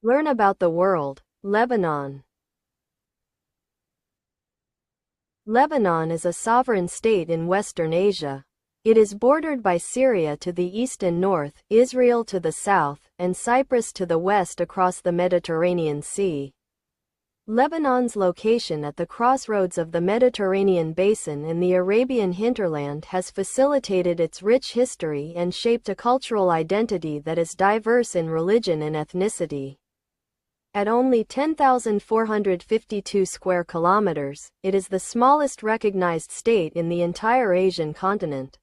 Learn about the world. Lebanon. Lebanon is a sovereign state in Western Asia. It is bordered by Syria to the east and north, Israel to the south, and Cyprus to the west across the Mediterranean Sea. Lebanon's location at the crossroads of the Mediterranean basin and the Arabian hinterland has facilitated its rich history and shaped a cultural identity that is diverse in religion and ethnicity. At only 10,452 square kilometers, it is the smallest recognized state in the entire Asian continent.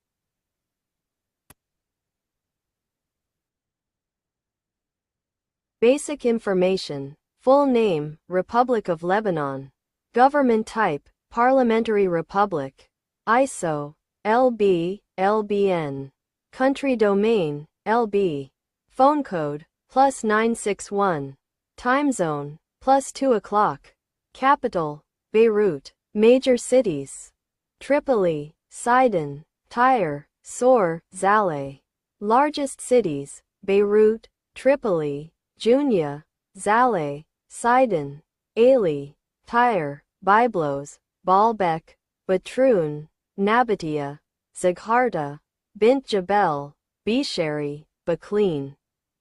Basic information. Full name, Republic of Lebanon. Government type, Parliamentary Republic. ISO, LB, LBN. Country domain, LB. Phone code, +961. Time zone, +2 o'clock. Capital, Beirut. Major cities: Tripoli, Sidon, Tyre, Sour, Zaleh. Largest cities: Beirut, Tripoli, Junia, Zaleh, Sidon, Aili, Tyre, Byblos, Baalbek, Batroun, Nabatea, Zagharta, Bint Jabel, Bishari, Bakleen.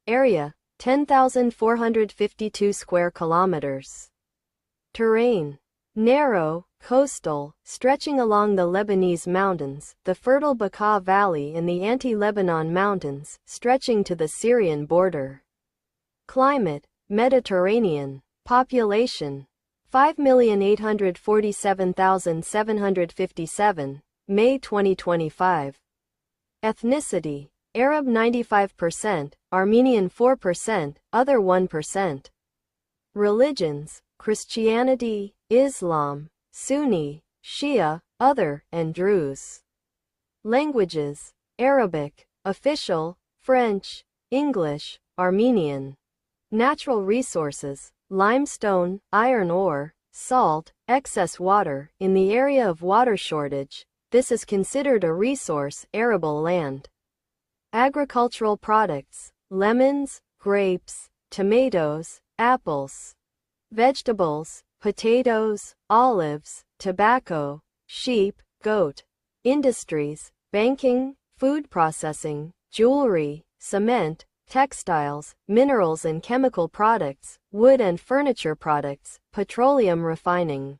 Area: 10,452 square kilometers. Terrain: narrow, coastal, stretching along the Lebanese mountains, the fertile Bekaa Valley and the anti-Lebanon mountains, stretching to the Syrian border. Climate: Mediterranean. Population: 5,847,757, May 2025. Ethnicity: Arab 95%, Armenian 4%, other 1%. Religions: Christianity, Islam, Sunni, Shia, other, and Druze. Languages: Arabic, official, French, English, Armenian. Natural resources: limestone, iron ore, salt, excess water. In the area of water shortage, this is considered a resource, arable land. Agricultural products: lemons, grapes, tomatoes, apples. Vegetables: potatoes, olives, tobacco, sheep, goat. Industries: banking, food processing, jewelry, cement, textiles, minerals and chemical products, wood and furniture products, petroleum refining.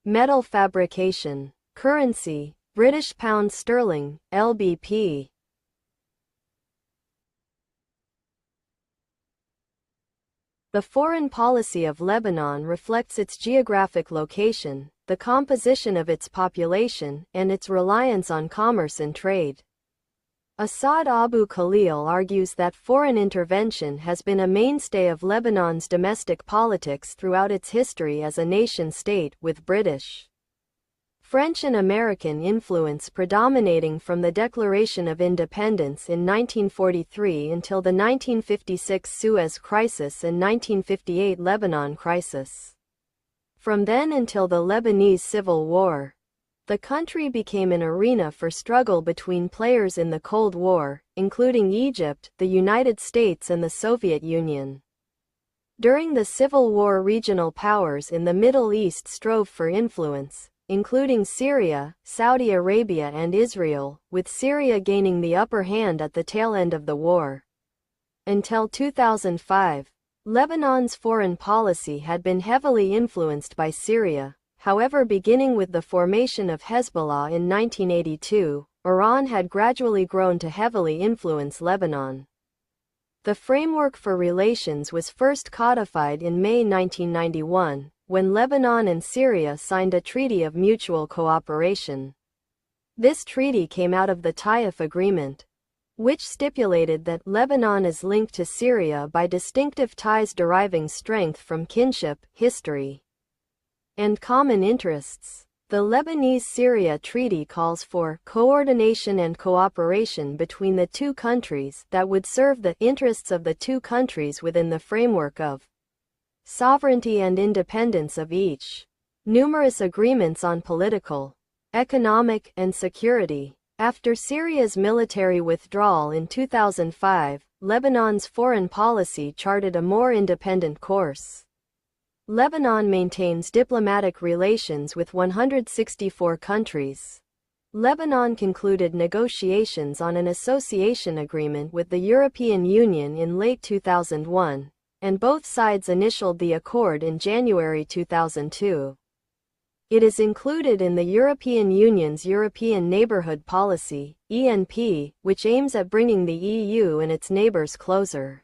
Metal fabrication. Currency: British pound sterling, LBP. The foreign policy of Lebanon reflects its geographic location, the composition of its population, and its reliance on commerce and trade. Asad Abu Khalil argues that foreign intervention has been a mainstay of Lebanon's domestic politics throughout its history as a nation-state, with British, French and American influence predominating from the Declaration of Independence in 1943 until the 1956 Suez Crisis and 1958 Lebanon Crisis. From then until the Lebanese Civil War, the country became an arena for struggle between players in the Cold War, including Egypt, the United States and the Soviet Union. During the Civil War, regional powers in the Middle East strove for influence, including Syria, Saudi Arabia and Israel, with Syria gaining the upper hand at the tail end of the war. Until 2005, Lebanon's foreign policy had been heavily influenced by Syria. However, beginning with the formation of Hezbollah in 1982, Iran had gradually grown to heavily influence Lebanon. The framework for relations was first codified in May 1991, when Lebanon and Syria signed a treaty of mutual cooperation. This treaty came out of the Taif Agreement, which stipulated that Lebanon is linked to Syria by distinctive ties deriving strength from kinship, history, and common interests. The Lebanese-Syria Treaty calls for coordination and cooperation between the two countries that would serve the interests of the two countries within the framework of sovereignty and independence of each. Numerous agreements on political, economic, and security After Syria's military withdrawal in 2005, Lebanon's foreign policy charted a more independent course. Lebanon maintains diplomatic relations with 164 countries. Lebanon concluded negotiations on an association agreement with the European Union in late 2001, and both sides initialed the accord in January 2002. It is included in the European Union's European Neighbourhood Policy, ENP, which aims at bringing the EU and its neighbours closer.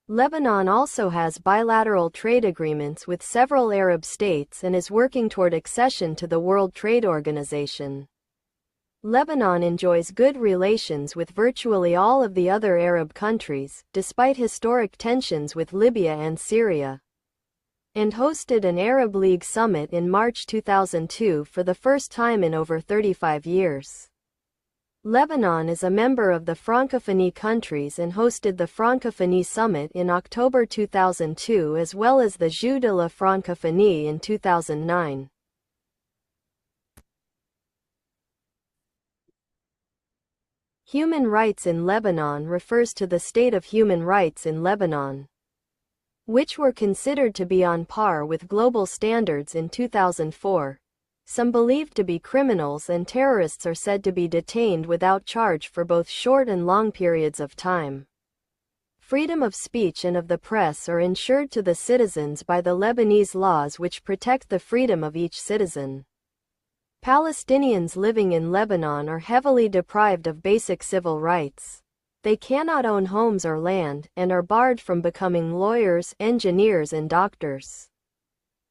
Lebanon also has bilateral trade agreements with several Arab states and is working toward accession to the World Trade Organization. Lebanon enjoys good relations with virtually all of the other Arab countries, despite historic tensions with Libya and Syria, and hosted an Arab League summit in March 2002 for the first time in over 35 years. Lebanon is a member of the Francophonie countries and hosted the Francophonie Summit in October 2002 as well as the Jeux de la Francophonie in 2009. Human rights in Lebanon refers to the state of human rights in Lebanon, which were considered to be on par with global standards in 2004. Some believed to be criminals and terrorists are said to be detained without charge for both short and long periods of time. Freedom of speech and of the press are ensured to the citizens by the Lebanese laws which protect the freedom of each citizen. Palestinians living in Lebanon are heavily deprived of basic civil rights. They cannot own homes or land, and are barred from becoming lawyers, engineers and doctors.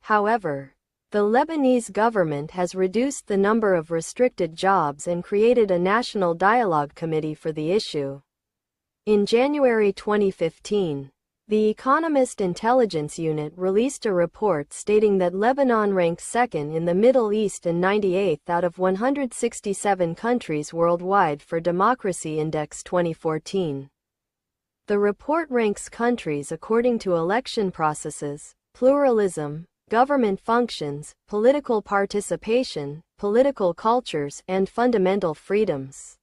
However, the Lebanese government has reduced the number of restricted jobs and created a national dialogue committee for the issue. In January 2015, the Economist Intelligence Unit released a report stating that Lebanon ranks second in the Middle East and 98th out of 167 countries worldwide for Democracy Index 2014. The report ranks countries according to election processes, pluralism, government functions, political participation, political cultures, and fundamental freedoms.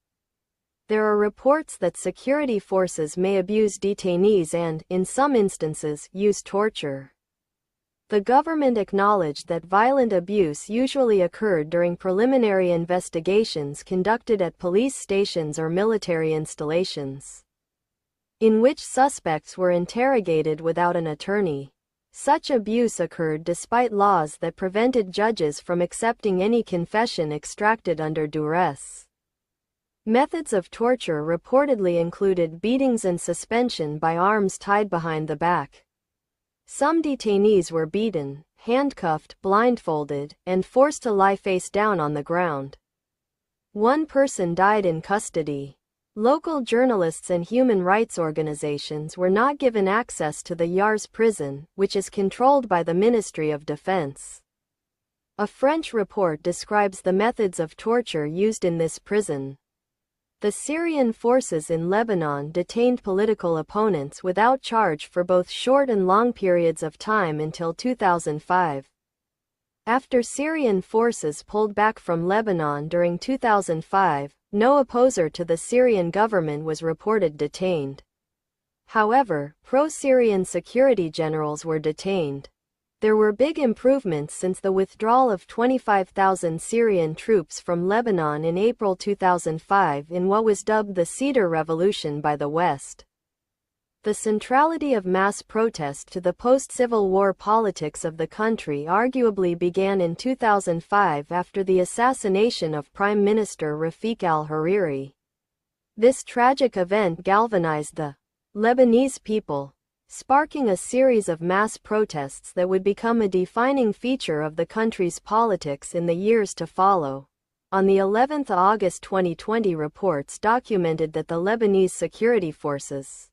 There are reports that security forces may abuse detainees and, in some instances, use torture. The government acknowledged that violent abuse usually occurred during preliminary investigations conducted at police stations or military installations, in which suspects were interrogated without an attorney. Such abuse occurred despite laws that prevented judges from accepting any confession extracted under duress. Methods of torture reportedly included beatings and suspension by arms tied behind the back. Some detainees were beaten, handcuffed, blindfolded, and forced to lie face down on the ground. One person died in custody. Local journalists and human rights organizations were not given access to the Yars prison, which is controlled by the Ministry of Defense. A French report describes the methods of torture used in this prison. The Syrian forces in Lebanon detained political opponents without charge for both short and long periods of time until 2005. After Syrian forces pulled back from Lebanon during 2005, no opposer to the Syrian government was reported detained. However, pro-Syrian security generals were detained. There were big improvements since the withdrawal of 25,000 Syrian troops from Lebanon in April 2005 in what was dubbed the Cedar Revolution by the West. The centrality of mass protest to the post-Civil War politics of the country arguably began in 2005 after the assassination of Prime Minister Rafiq al-Hariri. This tragic event galvanized the Lebanese people, sparking a series of mass protests that would become a defining feature of the country's politics in the years to follow. On the 11th of August 2020, reports documented that the Lebanese security forces,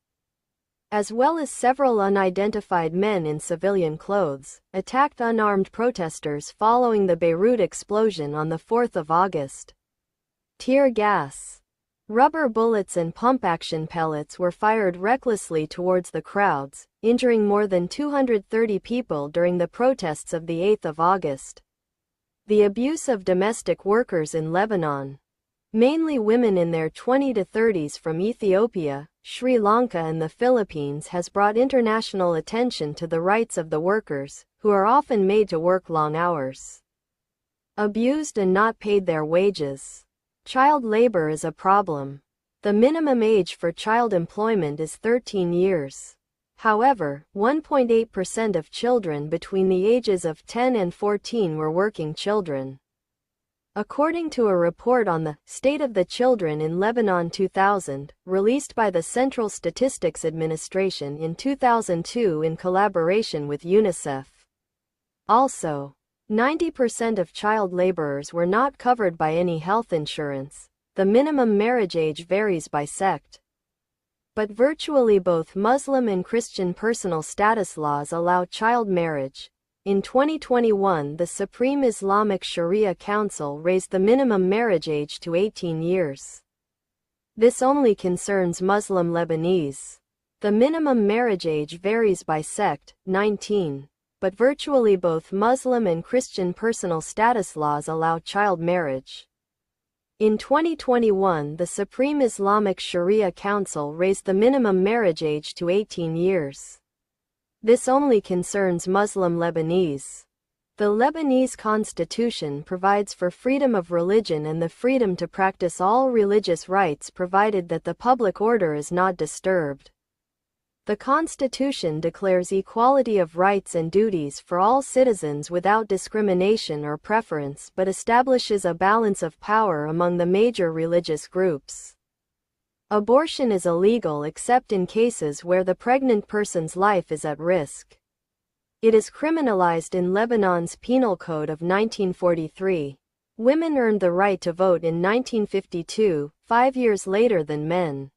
as well as several unidentified men in civilian clothes, attacked unarmed protesters following the Beirut explosion on the 4th of August. Tear gas, rubber bullets and pump-action pellets were fired recklessly towards the crowds, injuring more than 230 people during the protests of the 8th of August. The abuse of domestic workers in Lebanon. Mainly women in their 20 to 30s from Ethiopia, Sri Lanka and the Philippines has brought international attention to the rights of the workers, who are often made to work long hours, abused and not paid their wages. Child labor is a problem. The minimum age for child employment is 13 years. However, 1.8% of children between the ages of 10 and 14 were working children. According to a report on the State of the Children in Lebanon 2000, released by the Central Statistics Administration in 2002 in collaboration with UNICEF. Also, 90% of child laborers were not covered by any health insurance. The minimum marriage age varies by sect, but virtually both Muslim and Christian personal status laws allow child marriage. In 2021, the Supreme Islamic Sharia Council raised the minimum marriage age to 18 years. This only concerns Muslim Lebanese. The minimum marriage age varies by sect, 19, but virtually both Muslim and Christian personal status laws allow child marriage. In 2021, the Supreme Islamic Sharia Council raised the minimum marriage age to 18 years. This only concerns Muslim Lebanese. The Lebanese constitution provides for freedom of religion and the freedom to practice all religious rites provided that the public order is not disturbed. The constitution declares equality of rights and duties for all citizens without discrimination or preference, but establishes a balance of power among the major religious groups. Abortion is illegal except in cases where the pregnant person's life is at risk. It is criminalized in Lebanon's Penal Code of 1943. Women earned the right to vote in 1952, 5 years later than men,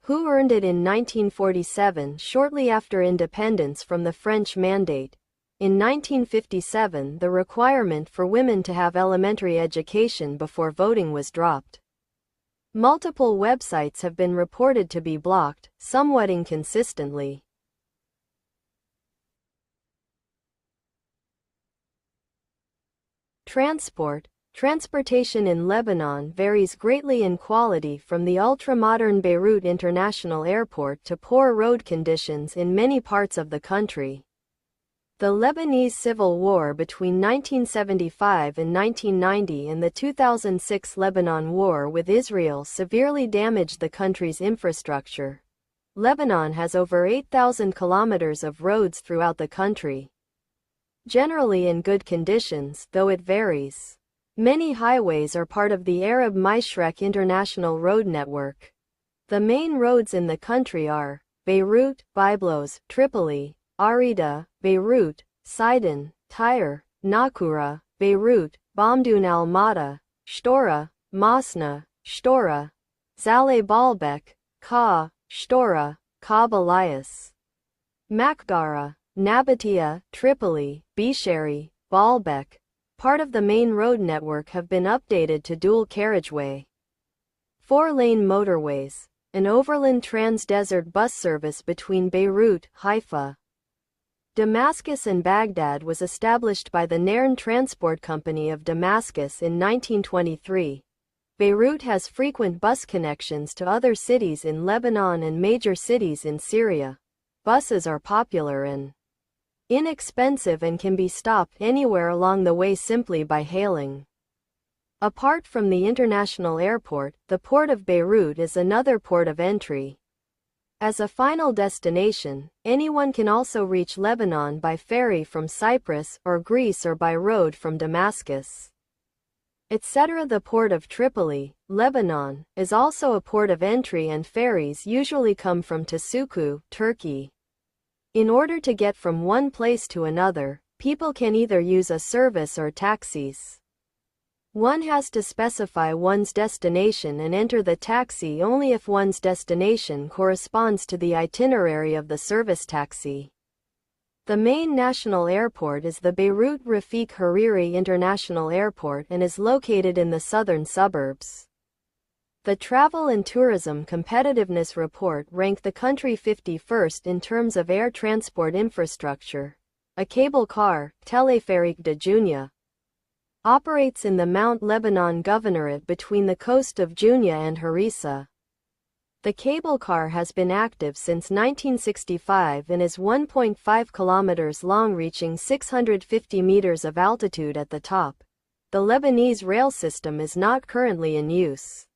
who earned it in 1947, shortly after independence from the French Mandate. In 1957, the requirement for women to have elementary education before voting was dropped. Multiple websites have been reported to be blocked, somewhat inconsistently. Transportation in Lebanon varies greatly in quality, from the ultra-modern Beirut International Airport to poor road conditions in many parts of the country. The Lebanese Civil War between 1975 and 1990 and the 2006 Lebanon War with Israel severely damaged the country's infrastructure. Lebanon has over 8,000 kilometers of roads throughout the country, generally in good conditions, though it varies. Many highways are part of the Arab Maishrek International Road Network. The main roads in the country are Beirut, Byblos, Tripoli, Arida, Beirut, Sidon, Tyre, Nakura, Beirut, Bamdoun al-Mada, Shtora, Masna, Shtora, Zaleh Baalbek, Ka, Shtora, Kab Elias, Makgara, Nabatea, Tripoli, Bishari, Baalbek, part of the main road network, have been updated to dual carriageway, 4-lane motorways, an overland trans-desert bus service between Beirut, Haifa, Damascus and Baghdad was established by the Nairn Transport Company of Damascus in 1923. Beirut has frequent bus connections to other cities in Lebanon and major cities in Syria. Buses are popular and inexpensive and can be stopped anywhere along the way simply by hailing. Apart from the international airport, the port of Beirut is another port of entry. As a final destination, anyone can also reach Lebanon by ferry from Cyprus or Greece or by road from Damascus, etc. The port of Tripoli, Lebanon, is also a port of entry, and ferries usually come from Tasuku, Turkey. In order to get from one place to another, people can either use a service or taxis. One has to specify one's destination and enter the taxi only if one's destination corresponds to the itinerary of the service taxi. The main national airport is the Beirut Rafik Hariri International Airport and is located in the southern suburbs. The Travel and Tourism Competitiveness Report ranked the country 51st in terms of air transport infrastructure. A cable car, Teleférique de Djounieh, Operates in the Mount Lebanon Governorate between the coast of Junia and Harissa. The cable car has been active since 1965 and is 1.5 kilometers long, reaching 650 meters of altitude at the top. The Lebanese rail system is not currently in use,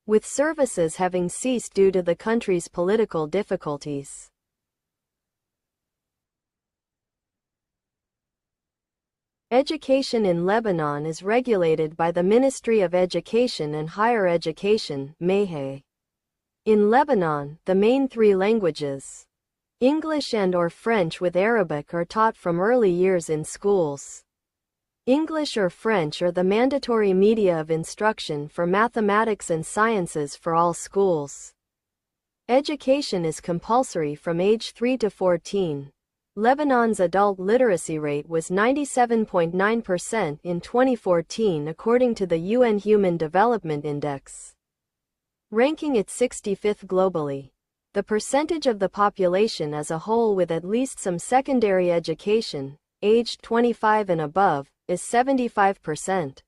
with services having ceased due to the country's political difficulties. Education in Lebanon is regulated by the Ministry of Education and Higher Education, MEHE. In Lebanon, the main three languages, English and/or French with Arabic, are taught from early years in schools. English or French are the mandatory media of instruction for mathematics and sciences for all schools. Education is compulsory from age 3 to 14. Lebanon's adult literacy rate was 97.9% in 2014 according to the UN Human Development Index, ranking it 65th globally. The percentage of the population as a whole with at least some secondary education, aged 25 and above, is 75%.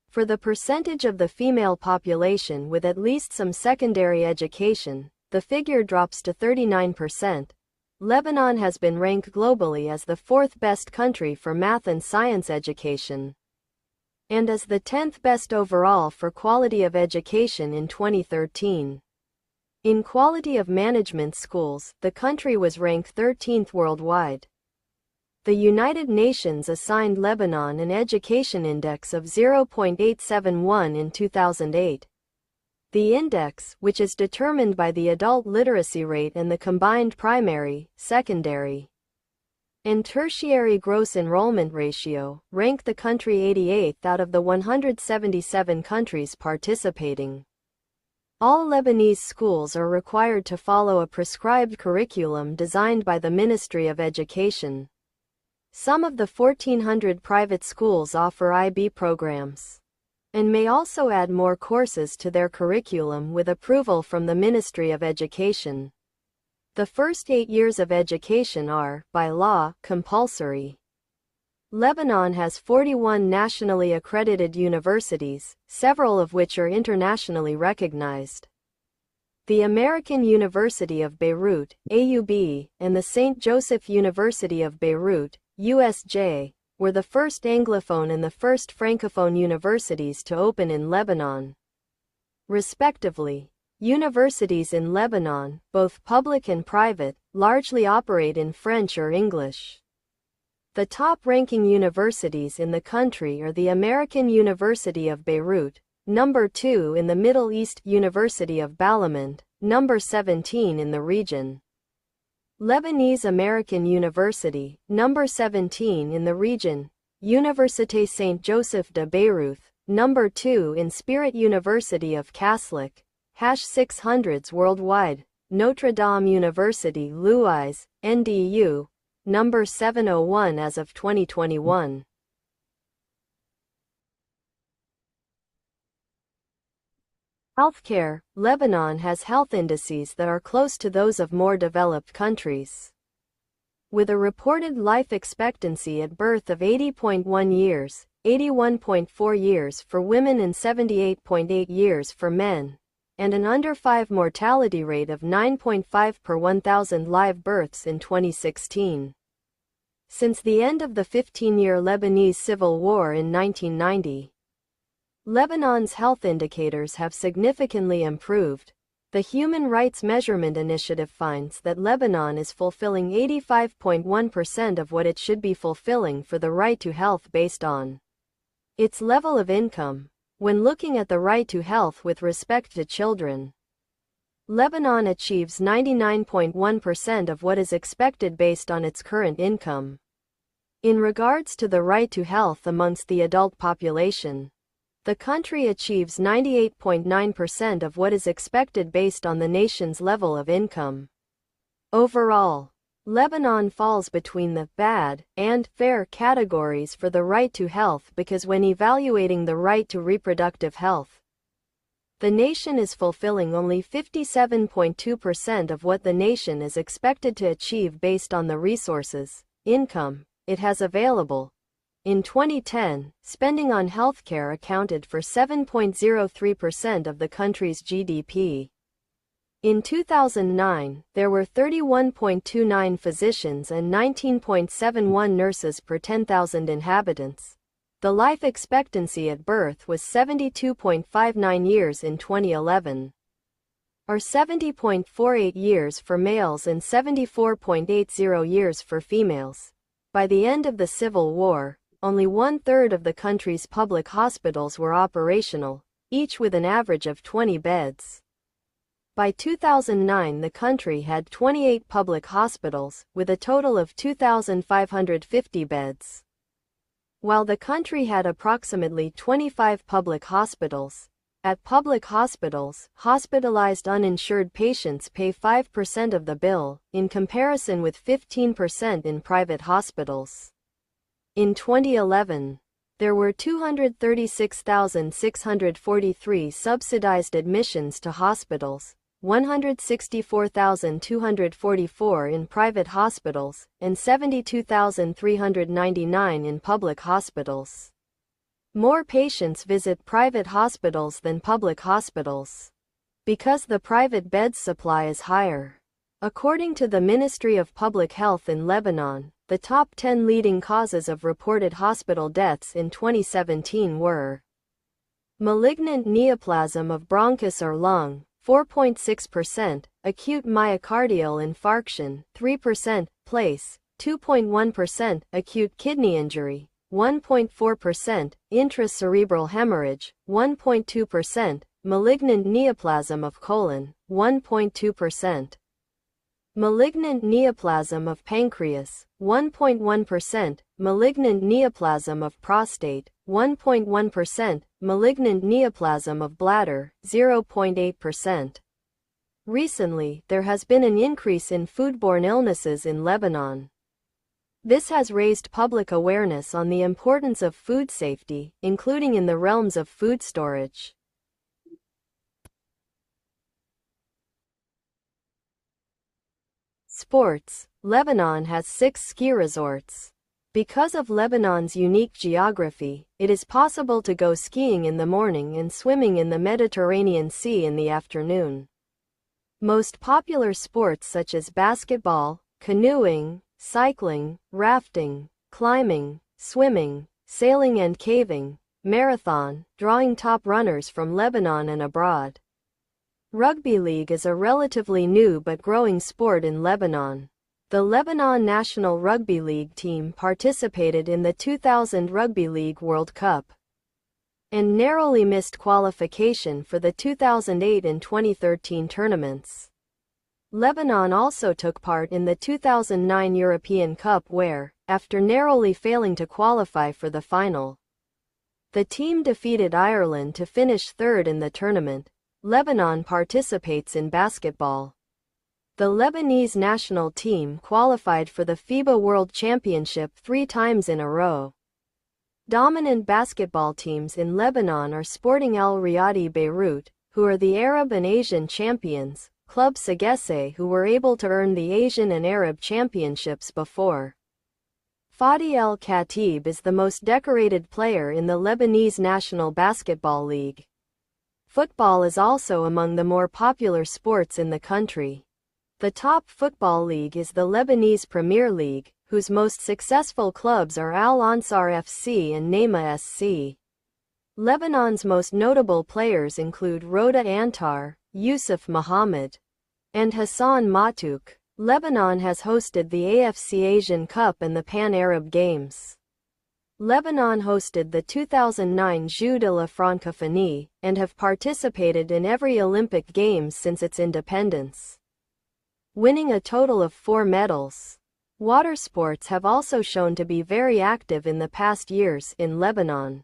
For the percentage of the female population with at least some secondary education, the figure drops to 39%. Lebanon has been ranked globally as the 4th best country for math and science education, and as the 10th best overall for quality of education in 2013. In quality of management schools, the country was ranked 13th worldwide. The United Nations assigned Lebanon an education index of 0.871 in 2008. The index, which is determined by the adult literacy rate and the combined primary, secondary, and tertiary gross enrollment ratio, ranked the country 88th out of the 177 countries participating. All Lebanese schools are required to follow a prescribed curriculum designed by the Ministry of Education. Some of the 1,400 private schools offer IB programs, and may also add more courses to their curriculum with approval from the Ministry of Education. The first 8 years of education are, by law, compulsory. Lebanon has 41 nationally accredited universities, several of which are internationally recognized. The American University of Beirut, AUB, and the St. Joseph University of Beirut, USJ, were the first Anglophone and the first Francophone universities to open in Lebanon, respectively. Universities in Lebanon, both public and private, largely operate in French or English. The top-ranking universities in the country are the American University of Beirut, number 2 in the Middle East, University of Balamand, number 17 in the region. Lebanese American University, number 17 in the region. Université Saint Joseph de Beirut, number 2 in Spirit University of Kaslik, #600s worldwide. Notre Dame University Louis, NDU, number 701 as of 2021. Healthcare. Lebanon has health indices that are close to those of more developed countries, with a reported life expectancy at birth of 80.1 years, 81.4 years for women and 78.8 years for men, and an under 5 mortality rate of 9.5 per 1,000 live births in 2016. Since the end of the 15-year Lebanese civil war in 1990, Lebanon's health indicators have significantly improved. The Human Rights Measurement Initiative finds that Lebanon is fulfilling 85.1% of what it should be fulfilling for the right to health based on its level of income. When looking at the right to health with respect to children, Lebanon achieves 99.1% of what is expected based on its current income. In regards to the right to health amongst the adult population, the country achieves 98.9% of what is expected based on the nation's level of income. Overall, Lebanon falls between the bad and fair categories for the right to health because when evaluating the right to reproductive health, the nation is fulfilling only 57.2% of what the nation is expected to achieve based on the resources, income, it has available. In 2010, spending on healthcare accounted for 7.03% of the country's GDP. In 2009, there were 31.29 physicians and 19.71 nurses per 10,000 inhabitants. The life expectancy at birth was 72.59 years in 2011, or 70.48 years for males and 74.80 years for females. By the end of the Civil War, only 1/3 of the country's public hospitals were operational, each with an average of 20 beds. By 2009, the country had 28 public hospitals, with a total of 2,550 beds. While the country had approximately 25 public hospitals, at public hospitals, hospitalized uninsured patients pay 5% of the bill, in comparison with 15% in private hospitals. In 2011, there were 236,643 subsidized admissions to hospitals, 164,244 in private hospitals, and 72,399 in public hospitals. More patients visit private hospitals than public hospitals, because the private bed supply is higher. According to the Ministry of Public Health in Lebanon, the top 10 leading causes of reported hospital deaths in 2017 were malignant neoplasm of bronchus or lung, 4.6%, acute myocardial infarction, 3%, place, 2.1%, acute kidney injury, 1.4%, intracerebral hemorrhage, 1.2%, malignant neoplasm of colon, 1.2%. Malignant neoplasm of pancreas, 1.1%, malignant neoplasm of prostate, 1.1%, malignant neoplasm of bladder, 0.8%. Recently, there has been an increase in foodborne illnesses in Lebanon. This has raised public awareness on the importance of food safety, including in the realms of food storage. Sports. Lebanon has 6 ski resorts. Because of Lebanon's unique geography, it is possible to go skiing in the morning and swimming in the Mediterranean Sea in the afternoon. Most popular sports such as basketball, canoeing, cycling, rafting, climbing, swimming, sailing and caving, marathon, drawing top runners from Lebanon and abroad. Rugby league is a relatively new but growing sport in Lebanon. The Lebanon national rugby league team participated in the 2000 Rugby League World Cup and narrowly missed qualification for the 2008 and 2013 tournaments. Lebanon also took part in the 2009 European Cup where, after narrowly failing to qualify for the final, the team defeated Ireland to finish third in the tournament. Lebanon participates in basketball. The Lebanese national team qualified for the FIBA World Championship 3 times in a row. Dominant basketball teams in Lebanon are Sporting Al Riyadi Beirut, who are the Arab and Asian champions, Club Sagesse, who were able to earn the Asian and Arab championships before. Fadi El Khatib is the most decorated player in the Lebanese National Basketball League. Football is also among the more popular sports in the country. The top football league is the Lebanese Premier League, whose most successful clubs are Al Ansar FC and Naima SC. Lebanon's most notable players include Roda Antar, Yusuf Mohammed, and Hassan Matouk. Lebanon has hosted the AFC Asian Cup and the Pan-Arab Games. Lebanon hosted the 2009 Jeux de la Francophonie, and have participated in every Olympic Games since its independence, winning a total of 4 medals. Water sports have also shown to be very active in the past years in Lebanon.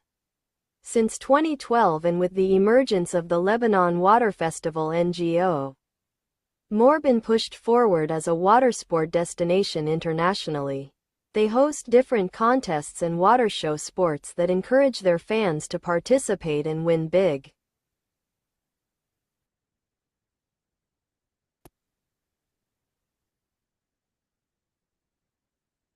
Since 2012 and with the emergence of the Lebanon Water Festival NGO, more been pushed forward as a water sport destination internationally. They host different contests and water show sports that encourage their fans to participate and win big.